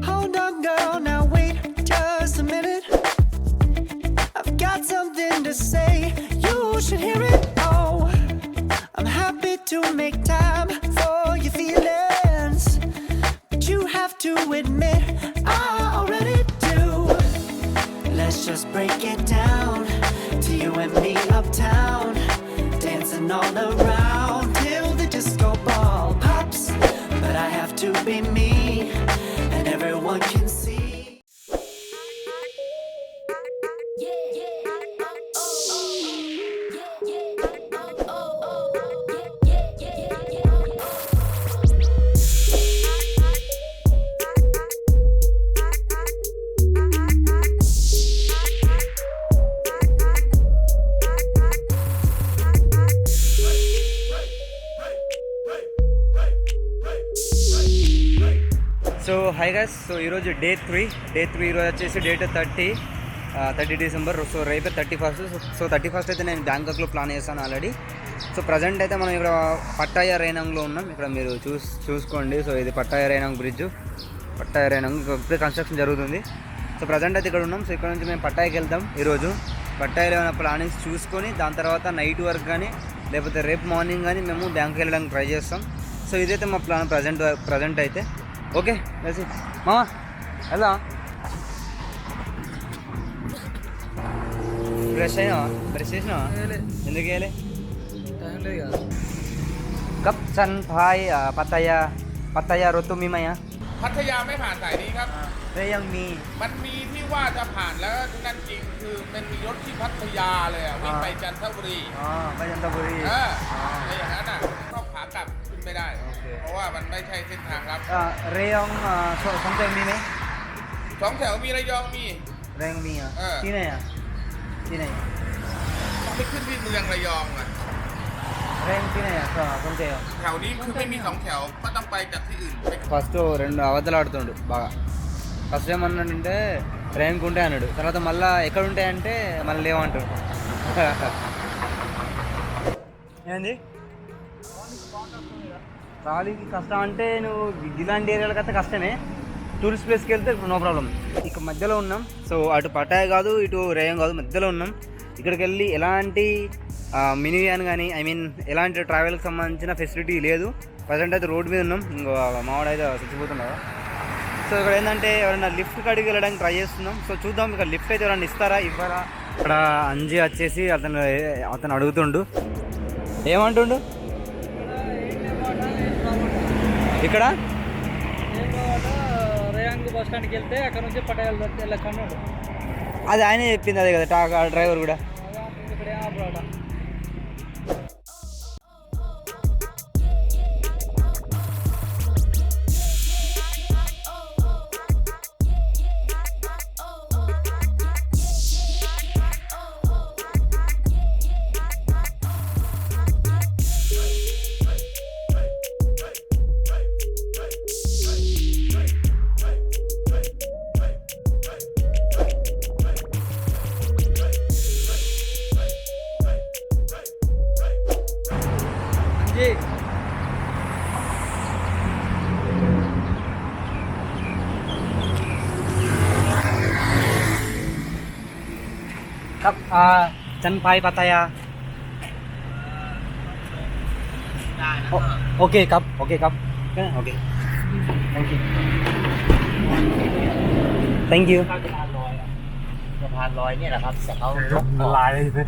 Hold on, girl, now wait just a minute. I've got something to say, you should hear it. Oh, I'm happy to make time for your feelings, but you have to admit I already do. Let's just break it down to you and me uptown, dancing all around till the disco ball pops. But I have to be me, and everyone can see. So hi guys, so ఈరోజు day 3 ఈరోజు వచ్చేసి date 30 December. So రేపే 31st. So 31st అయితే నేను బ్యాంకాక్లో plan చేస్తాను already. So present అయితే మనం ఇక్కడ పట్టాయా రేనాంగ్లో ఉన్నాం. ఇక్కడ మీరు చూసుకోండి. సో ఇది పట్టాయా రేనాంగ్ బ్రిడ్జ్, పట్టాయా రేనాంగ్ ఇప్పుడే కన్స్ట్రక్షన్ జరుగుతుంది. సో ప్రజెంట్ అయితే ఇక్కడ ఉన్నాం. సో ఇక్కడ నుంచి మేము పట్టాయాకి వెళ్తాం ఈరోజు. పట్టాయాలో ఏమైనా ప్లానింగ్స్ చూసుకొని దాని తర్వాత నైట్ వర్క్ కానీ లేకపోతే రేపు మార్నింగ్ కానీ మేము బ్యాంక్కి వెళ్ళడానికి ట్రై చేస్తాం. సో ఇదైతే మా ప్లాన్ ప్రజెంట్ అయితే. ఓకే లెట్స్ మామా ఎలా బ్రష్ అయినావా? బ్రష్ చేసినావా? ఎందుకు వేయలే? కప్ చన్ భాయ్ పత్తయ్య రొత్తు మీమయ్యా พัทยาไม่ผ่านสายนี้ครับ เรยังมี มันมีที่ว่าจะผ่านแล้วนั่นจริงคือมันมีรถที่พัทยาเลยอ่ะวิ่งไปจันทบุรี ไปจันทบุรี ในอย่างนั้นอ่ะก็ขากลับขึ้นไม่ได้ เพราะว่ามันไม่ใช่เส้นทางลับ เรยองสองแถวมีไหม สองแถวมีระยองมี เรยองมีอ่ะที่ไหนอ่ะที่ไหน ต้องไปขึ้นที่เมืองระยองอ่ะ เรยองที่ไหนอ่ะสองแถว แถวนี้คือไม่มีสองแถวก็ต้องไปจากที่อื่น ఫస్ట్ రెండు అబద్ధాలు ఆడుతుండు బాగా. ఫస్ట్ ఏమన్నాడంటే ర్యాంక్ ఉంటాయి అన్నాడు, తర్వాత మళ్ళీ ఎక్కడ ఉంటాయంటే మళ్ళీ లేవంటాడు. ఏంది ట్రాలీకి కష్టం అంటే నువ్వు ఇలాంటి ఏరియాలకు అయితే కష్టమే. టూరిస్ట్ ప్లేస్కి వెళ్తే నో ప్రాబ్లం. ఇక మధ్యలో ఉన్నాం. సో అటు పటాయ కాదు ఇటు రేయం కాదు, మధ్యలో ఉన్నాం. ఇక్కడికి వెళ్ళి ఎలాంటి మినీ వ్యాన్ కానీ ఎలాంటి ట్రావెల్కి సంబంధించిన ఫెసిలిటీ లేదు. ప్రజెంట్ అయితే రోడ్ మీద ఉన్నాం. ఇంకో మావాడైతే చచ్చిపోతున్నావా. సో ఇక్కడ ఏంటంటే ఎవరైనా లిఫ్ట్ కాడికి వెళ్ళడానికి ట్రై చేస్తున్నాం. సో చూద్దాం ఇక్కడ లిఫ్ట్ అయితే ఎవరైనా ఇస్తారా ఇవ్వరా. ఇక్కడ అంజీ వచ్చేసి అతను అడుగుతుండు, ఏమంటుండు ఇక్కడ రేయాంగ్ బస్ స్టాండ్కి వెళ్తే అక్కడ నుంచి పటాయాలు వెళ్ళకన్నాడు. అది ఆయనే చెప్పింది, అదే కదా డ్రైవర్ కూడా. ఇక్కడ ఏమన్నాครับจันไพPattayaโอเคครับโอเคครับโอเค thank you สะพานลอยเนี่ยแหละครับแต่เขายก ละลายเลย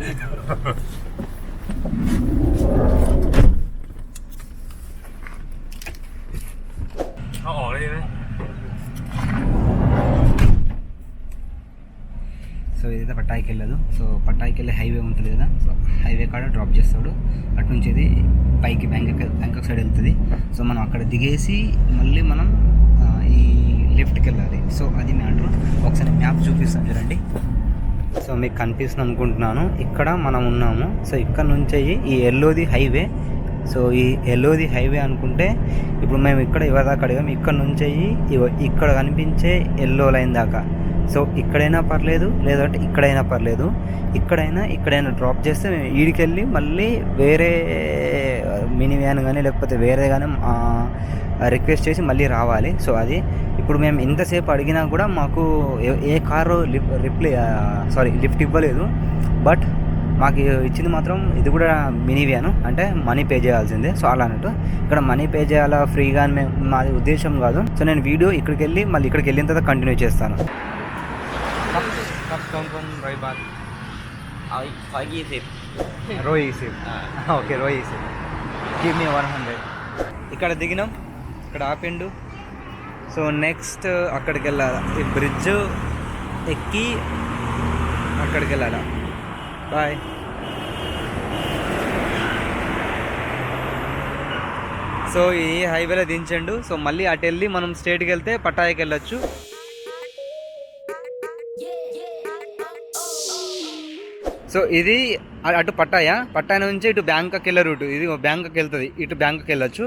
เขาออกเลยไหม సో ఇదైతే పట్టాయికి వెళ్ళదు. సో పట్టాయికి వెళ్ళే హైవే ఉంటుంది కదా, సో హైవే కాడ డ్రాప్ చేస్తాడు. అటు నుంచి ఇది పైకి బ్యాంకాక్ సైడ్ వెళ్తుంది. సో మనం అక్కడ దిగేసి మళ్ళీ మనం ఈ లెఫ్ట్కి వెళ్ళాలి. సో అది మ్యాటర్. ఒకసారి మ్యాప్ చూపిస్తాను చూడండి. సో మీకు కనిపిస్తుంది అనుకుంటున్నాను, ఇక్కడ మనం ఉన్నాము. సో ఇక్కడ నుంచి ఈ ఎల్లోది హైవే. సో ఈ ఎల్లోది హైవే అనుకుంటే ఇప్పుడు మేము ఇక్కడ ఎవరిదాకా అడిగాము, ఇక్కడ నుంచి ఇక్కడ కనిపించే ఎల్లో లైన్ దాకా. సో ఇక్కడైనా పర్లేదు, లేదంటే ఇక్కడైనా పర్లేదు. ఇక్కడైనా డ్రాప్ చేస్తే మేము ఈడికెళ్ళి మళ్ళీ వేరే మినీ వ్యాన్ కానీ లేకపోతే వేరే కానీ రిక్వెస్ట్ చేసి మళ్ళీ రావాలి. సో అది ఇప్పుడు మేము ఇంతసేపు అడిగినా కూడా మాకు ఏ కారు లిఫ్ట్ ఇవ్వలేదు. బట్ మాకు ఇచ్చింది మాత్రం ఇది కూడా మినీ వ్యాను, అంటే మనీ పే చేయాల్సిందే. సో అలా అన్నట్టు ఇక్కడ మనీ పే చేయాలా ఫ్రీగా అని మాది ఉద్దేశం కాదు. సో నేను వీడియో ఇక్కడికి వెళ్ళి మళ్ళీ ఇక్కడికి వెళ్ళిన తర్వాత కంటిన్యూ చేస్తాను. Okay receipt give me 100. ఇక్కడ దిగినాం, ఇక్కడ ఆపిండు. సో నెక్స్ట్ అక్కడికి వెళ్ళాలి, ఈ బ్రిడ్జ్ ఎక్కి అక్కడికి వెళ్ళాలి. బాయ్. సో ఈ హైవేలో దించండు. సో మళ్ళీ అటు వెళ్ళి మనం స్టేట్కి వెళ్తే పట్టాయకి వెళ్ళొచ్చు. సో ఇది అటు పట్టాయ నుంచి ఇటు బ్యాంకాక్ వెళ్ళే రూట్. ఇది బ్యాంకాక్ వెళ్తుంది, ఇటు బ్యాంకాక్ వెళ్ళొచ్చు.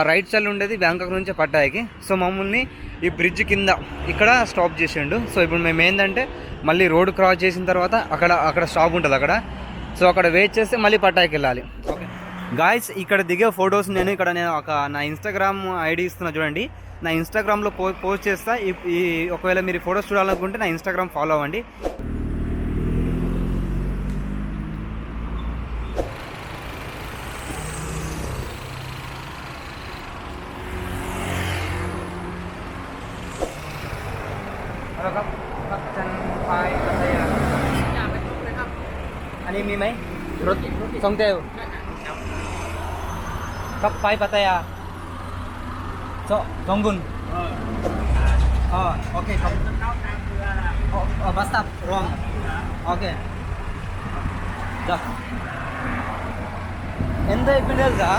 రైట్ సైడ్ ఉండేది బ్యాంకాక్ నుంచి పట్టాయకి. సో మమ్మల్ని ఈ బ్రిడ్జ్ కింద ఇక్కడ స్టాప్ చేసిండు. సో ఇప్పుడు మేము ఏంటంటే మళ్ళీ రోడ్ క్రాస్ చేసిన తర్వాత అక్కడ స్టాప్ ఉంటుంది అక్కడ. సో అక్కడ వెయిట్ చేస్తే మళ్ళీ పట్టాయకి వెళ్ళాలి. ఓకే గాయస్, ఇక్కడ దిగే ఫొటోస్ నేను నా ఇన్స్టాగ్రామ్ ఐడి ఇస్తున్నా చూడండి. నా ఇన్స్టాగ్రామ్లో పోస్ట్ చేస్తా. ఈ ఒకవేళ మీరు ఫొటోస్ చూడాలనుకుంటే నా ఇన్స్టాగ్రామ్ ఫాలో అవ్వండి. Ani mi mai? Roti song teo. Kap pai Pattaya. So Tongun. Oh, okay. Oh, bus stop wrong. Okay. Ja. Enda ipindelsa?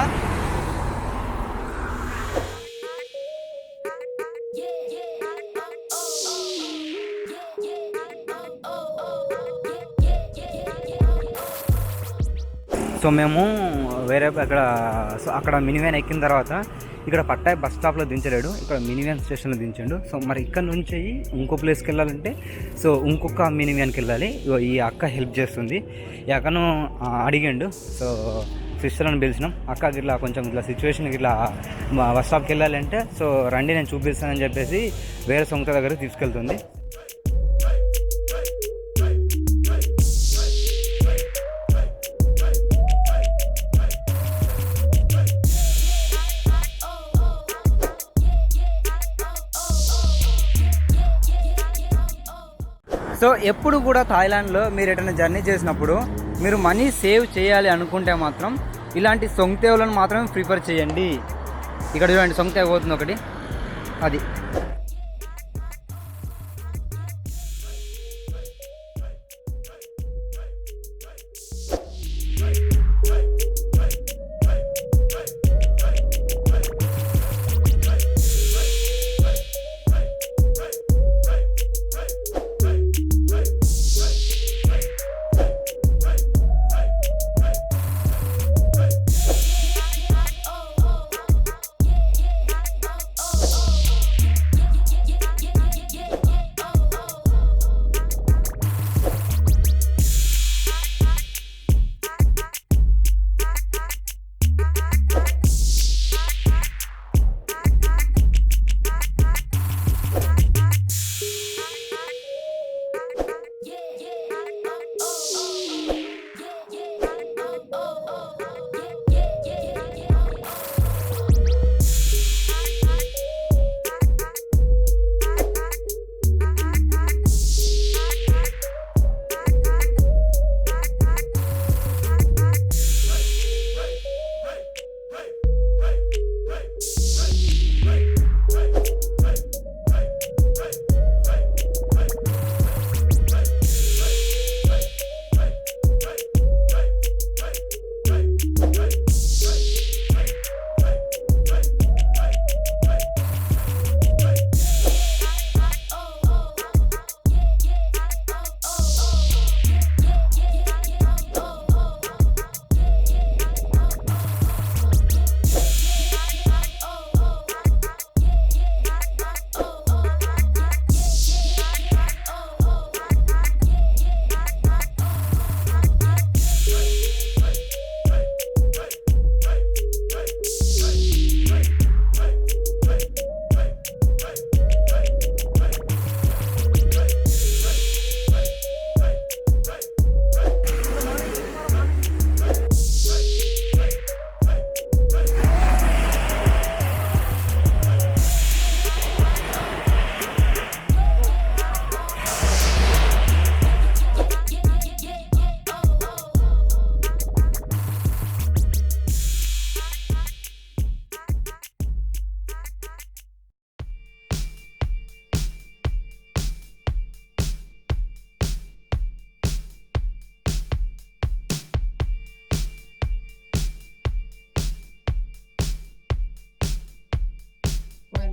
So మేము వేరే అక్కడ మినీ వ్యాన్ ఎక్కిన తర్వాత ఇక్కడ పట్టాయ బస్ స్టాప్లో దించలేడు, ఇక్కడ మినీ వ్యాన్ స్టేషన్లో దించాడు. సో మరి ఇక్కడ నుంచి ఇంకో ప్లేస్కి వెళ్ళాలంటే సో ఇంకొక మినీ వ్యాన్కి వెళ్ళాలి. ఈ అక్క హెల్ప్ చేస్తుంది. ఈ అక్కను అడిగాడు. సో సిస్టర్ని పిలిచినాం. అక్క ఇట్లా కొంచెం ఇట్లా సిచ్యువేషన్ ఇట్లా బస్ స్టాప్కి వెళ్ళాలంటే సో రండి నేను చూపిస్తానని చెప్పేసి వేరే సొంత దగ్గరికి తీసుకెళ్తుంది. సో ఎప్పుడు కూడా థాయిలాండ్లో మీరు ఎటైనా జర్నీ చేసినప్పుడు మీరు మనీ సేవ్ చేయాలి అనుకుంటే మాత్రం ఇలాంటి సొంతేవులను మాత్రమే ప్రిఫర్ చేయండి. ఇక్కడ చూడండి సొంతేవ పోతుంది ఒకటి, అది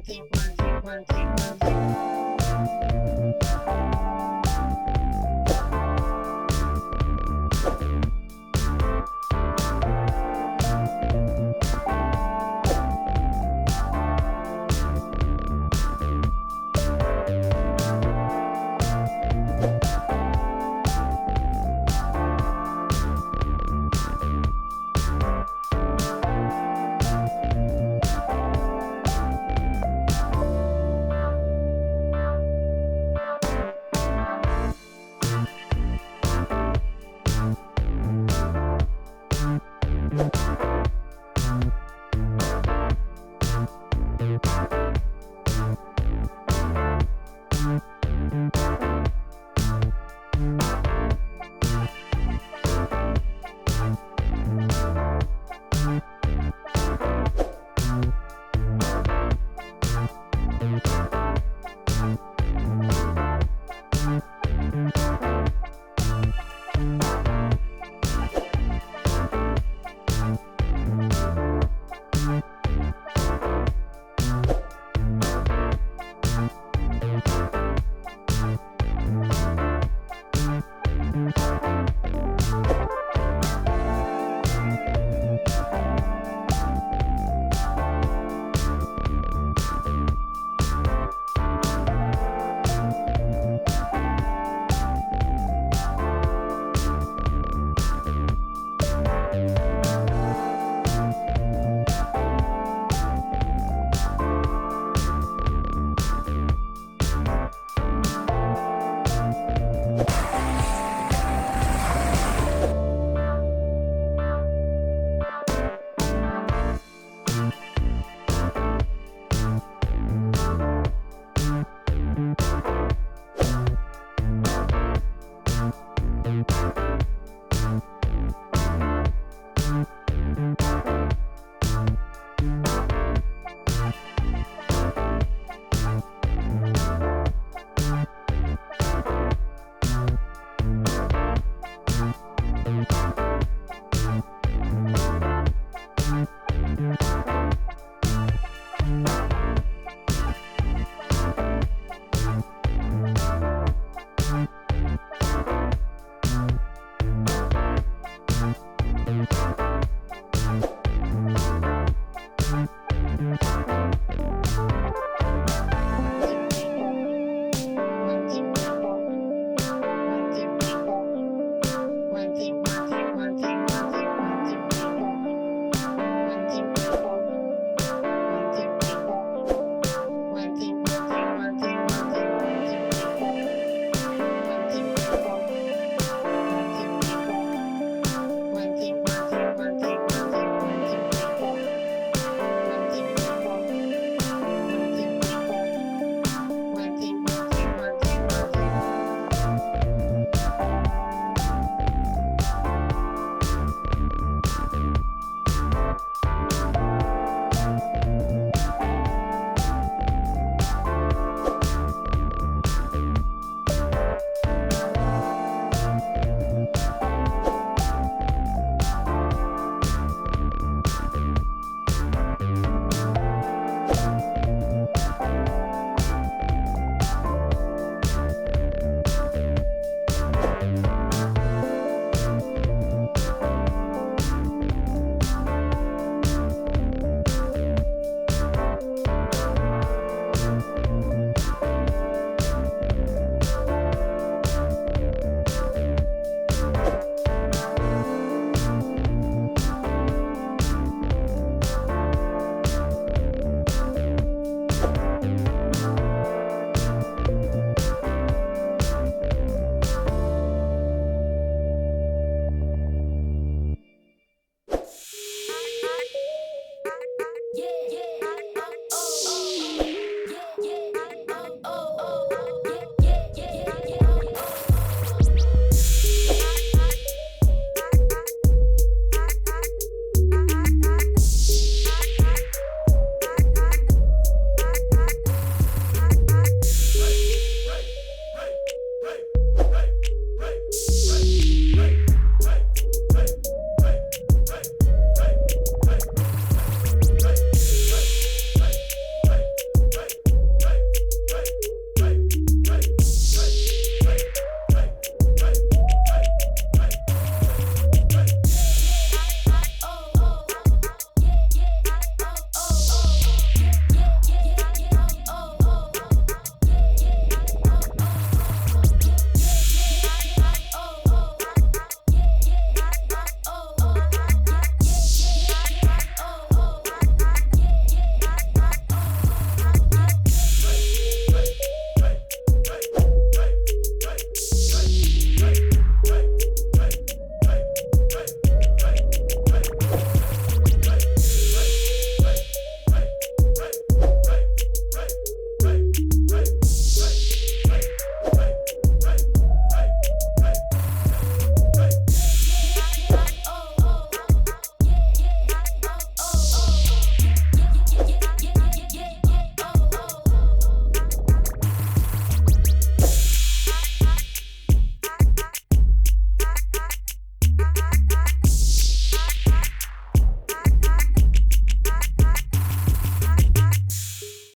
check one check one check